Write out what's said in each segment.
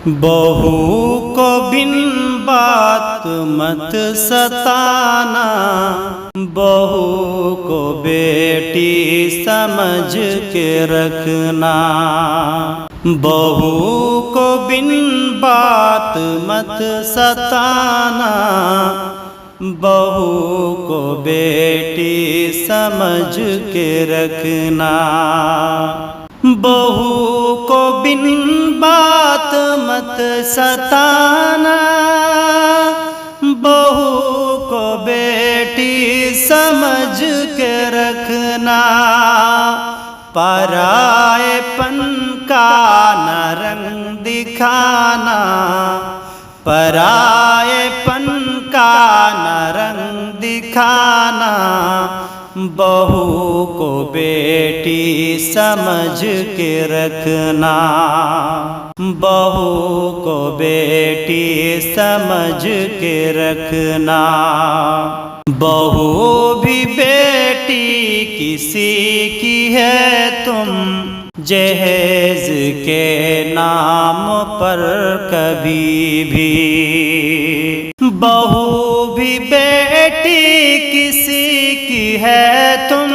بہو کو بن بات مت ستانا، بہو کو بیٹی سمجھ کے رکھنا، بہو کو بن بات مت ستانا، بہو کو بیٹی سمجھ کے رکھنا، بہو کو بن بات مت ستانا، بہو کو بیٹی سمجھ کے رکھنا، پرائے پن کا نہ رنگ دکھانا، پرائے پن کا نہ رنگ دکھانا، بہو کو بیٹی سمجھ کے رکھنا، بہو کو بیٹی سمجھ کے رکھنا، بہو بھی بیٹی کسی کی ہے، تم جہیز کے نام پر کبھی بھی، بہو بھی بیٹی کسی کی ہے، تم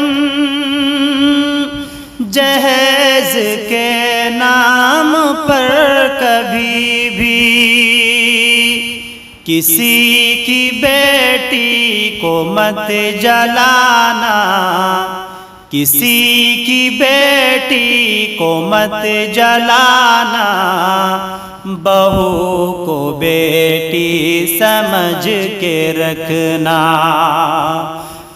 جہیز کے نام پر کبھی بھی، کسی کی بیٹی کو مت جلانا، کسی کی بیٹی کو مت جلانا، بہو کو بیٹی سمجھ کے رکھنا،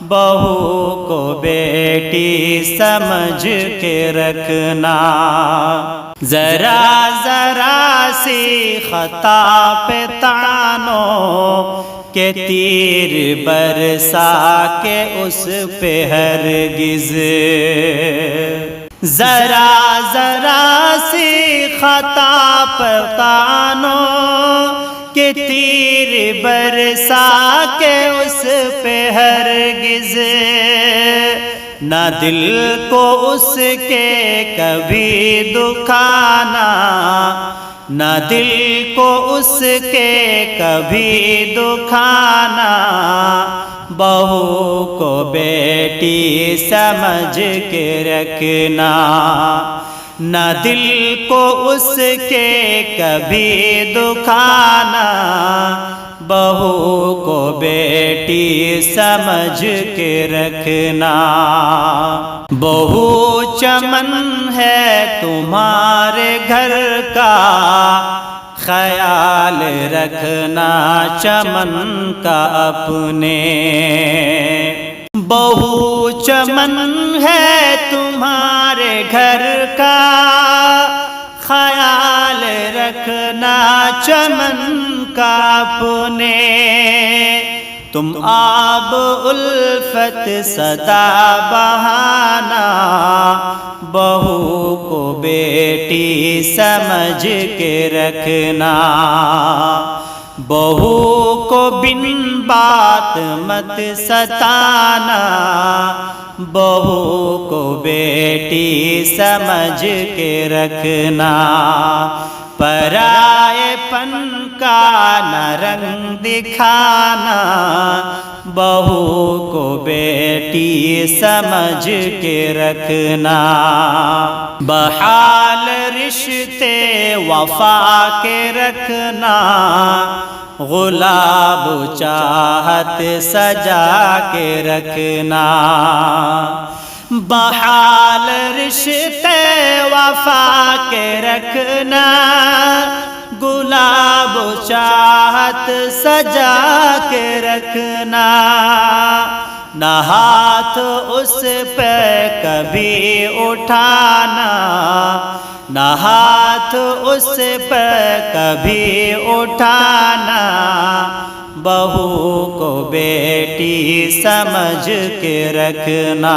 بہو کو بیٹی سمجھ کے رکھنا، ذرا ذرا سی خطا پہ طعنوں کہ تیر برسا کے اس پہ ہرگز، ذرا ذرا سی خطا پہ طعنوں کہ تیر برسا کے اس پہ ہرگز، نہ دل کو اس کے کبھی دکھانا، نہ دل کو اس کے کبھی دکھانا، بہو کو بیٹی سمجھ کے رکھنا، نہ دل کو اس کے کبھی دکھانا، بہو کو بیٹی سمجھ کے رکھنا، بہو چمن ہے تمہارے گھر کا، خیال رکھنا چمن کا اپنے، بہو چمن ہے تمہارے گھر کا، خیال رکھنا چمن کا اپنے، تم آب الفت سدا بہانا، بہو کو بیٹی سمجھ کے رکھنا، بہو کو بن بات مت ستانا، بہو کو بیٹی سمجھ کے رکھنا، پرائے پن کا نہ رنگ دکھانا، بہو کو بیٹی سمجھ کے رکھنا، بحال رشتے وفا کے رکھنا، گلاب چاہت سجا کے رکھنا، بحال رشتے وفا کے رکھنا، گلاب چاہت سجا کے رکھنا، نہ ہاتھ اس پہ کبھی اٹھانا، نہ ہاتھ اس پہ کبھی اٹھانا، بہو کو بیٹی سمجھ کے رکھنا،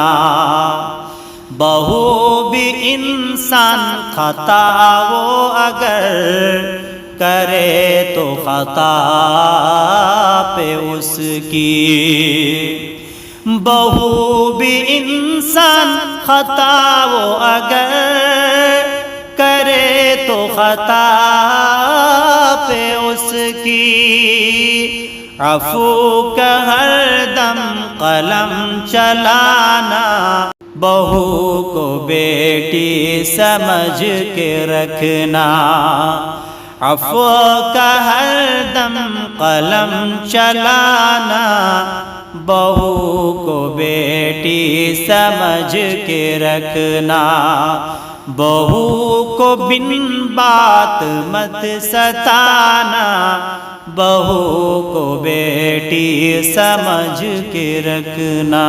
بہو بھی انسان خطا وہ اگر کرے تو خطا پہ اس کی، بہو بھی انسان خطا وہ اگر کرے تو خطا کی، عفو کا ہر دم قلم چلانا، بہو کو بیٹی سمجھ کے رکھنا، عفو کا ہر دم قلم چلانا، بہو کو بیٹی سمجھ کے رکھنا، بہو کو بن بات مت ستانا، بہو کو بیٹی سمجھ کے رکھنا۔